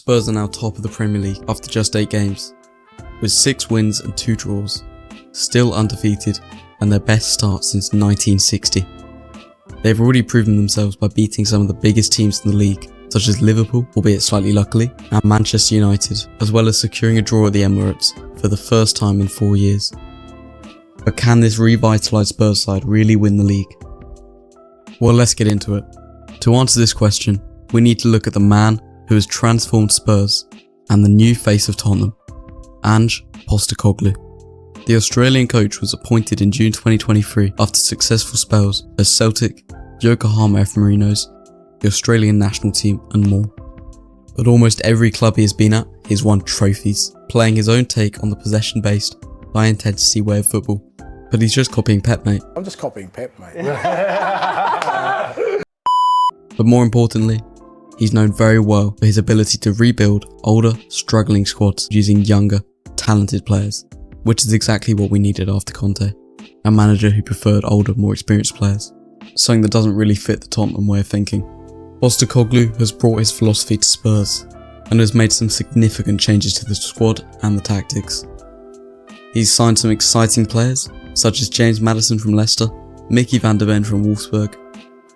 Spurs are now top of the Premier League after just 8 games, with 6 wins and 2 draws, still undefeated and their best start since 1960. They've already proven themselves by beating some of the biggest teams in the league, such as Liverpool, albeit slightly luckily, and Manchester United, as well as securing a draw at the Emirates for the first time in 4 years. But can this revitalised Spurs side really win the league? Well, let's get into it. To answer this question, we need to look at the man who has transformed Spurs and the new face of Tottenham, Ange Postecoglou. The Australian coach was appointed in June 2023 after successful spells at Celtic, Yokohama F. Marinos, the Australian national team and more. At almost every club he has been at, he has won trophies, playing his own take on the possession-based, high-intensity way of football. But he's just copying Pep, mate. I'm just copying Pep, mate. But more importantly, he's known very well for his ability to rebuild older, struggling squads using younger, talented players, which is exactly what we needed after Conte, a manager who preferred older, more experienced players, something that doesn't really fit the Tottenham way of thinking. Postecoglou has brought his philosophy to Spurs and has made some significant changes to the squad and the tactics. He's signed some exciting players, such as James Maddison from Leicester, Mickey van der Ven from Wolfsburg,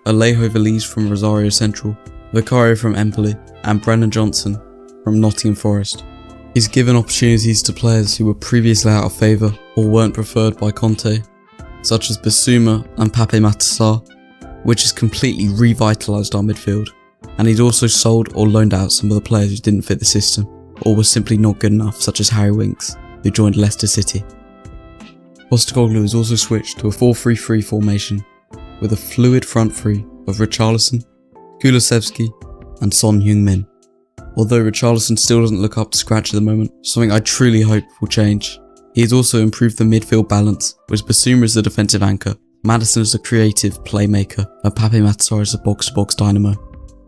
Alejo Veliz from Rosario Central, Vicario from Empoli, and Brennan Johnson from Nottingham Forest. He's given opportunities to players who were previously out of favour or weren't preferred by Conte, such as Bissouma and Pape Matar, which has completely revitalised our midfield, and he's also sold or loaned out some of the players who didn't fit the system or were simply not good enough, such as Harry Winks, who joined Leicester City. Postecoglou has also switched to a 4-3-3 formation with a fluid front three of Richarlison, Kulusevski and Son Heung-min. Although Richarlison still doesn't look up to scratch at the moment, something I truly hope will change. He has also improved the midfield balance, with Bissouma as the defensive anchor, Maddison as a creative playmaker and Pape Matar as a box-to-box dynamo,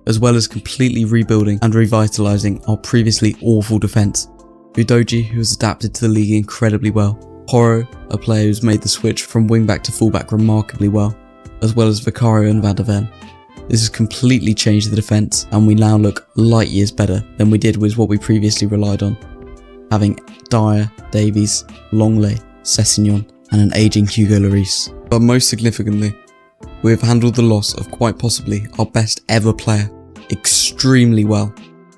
as well as completely rebuilding and revitalising our previously awful defence. Udogie, who has adapted to the league incredibly well, Porro, a player who's made the switch from wing-back to full-back remarkably well, as well as Vicario and Van der Ven. This has completely changed the defence, and we now look light years better than we did with what we previously relied on, having Dyer, Davies, Longley, Sessegnon and an ageing Hugo Lloris. But most significantly, we have handled the loss of quite possibly our best ever player extremely well.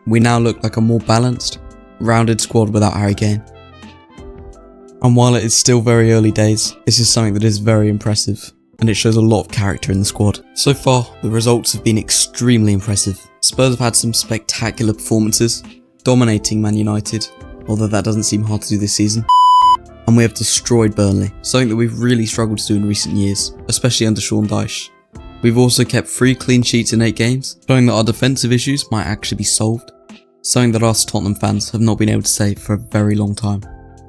We now look like a more balanced, rounded squad without Harry Kane. And while it is still very early days, this is something that is very impressive, and it shows a lot of character in the squad. So far, the results have been extremely impressive. Spurs have had some spectacular performances, dominating Man United, although that doesn't seem hard to do this season. And we have destroyed Burnley, something that we've really struggled to do in recent years, especially under Sean Dyche. We've also kept 3 clean sheets in 8 games, showing that our defensive issues might actually be solved, something that us Tottenham fans have not been able to say for a very long time.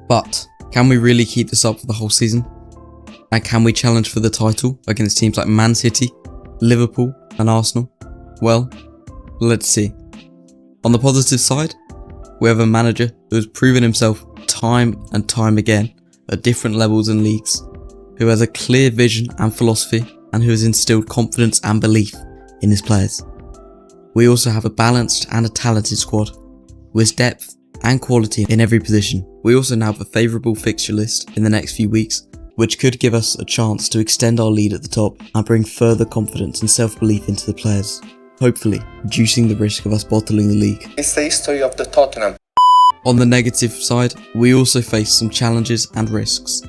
But can we really keep this up for the whole season? And can we challenge for the title against teams like Man City, Liverpool and Arsenal? Well, let's see. On the positive side, we have a manager who has proven himself time and time again at different levels and leagues, who has a clear vision and philosophy and who has instilled confidence and belief in his players. We also have a balanced and a talented squad, with depth and quality in every position. We also now have a favourable fixture list in the next few weeks, which could give us a chance to extend our lead at the top and bring further confidence and self-belief into the players, hopefully reducing the risk of us bottling the league. It's the history of the Tottenham. On the negative side, we also face some challenges and risks.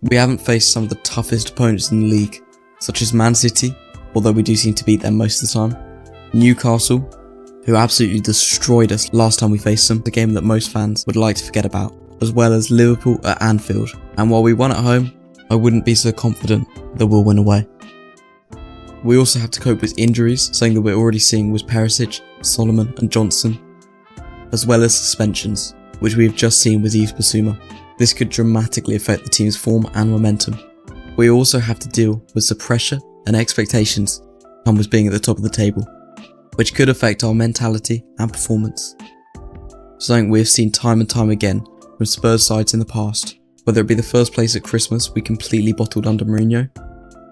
We haven't faced some of the toughest opponents in the league, such as Man City, although we do seem to beat them most of the time, Newcastle, who absolutely destroyed us last time we faced them, the game that most fans would like to forget about, as well as Liverpool at Anfield. And while we won at home, I wouldn't be so confident that we'll win away. We also have to cope with injuries, something that we're already seeing with Perisic, Solomon and Johnson, as well as suspensions, which we have just seen with Yves Bissouma. This could dramatically affect the team's form and momentum. We also have to deal with the pressure and expectations that come with being at the top of the table, which could affect our mentality and performance. Something we have seen time and time again from Spurs sides in the past, whether it be the first place at Christmas we completely bottled under Mourinho,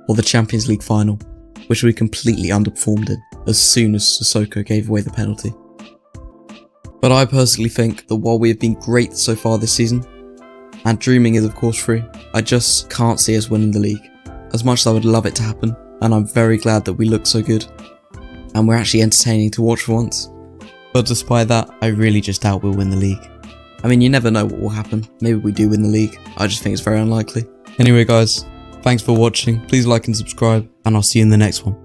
or the Champions League final, which we completely underperformed in as soon as Sissoko gave away the penalty. But I personally think that while we have been great so far this season, and dreaming is of course free, I just can't see us winning the league. As much as I would love it to happen, and I'm very glad that we look so good, and we're actually entertaining to watch for once. But despite that, I really just doubt we'll win the league. I mean, you never know what will happen. Maybe we do win the league. I just think it's very unlikely. Anyway guys, thanks for watching. Please like and subscribe, and I'll see you in the next one.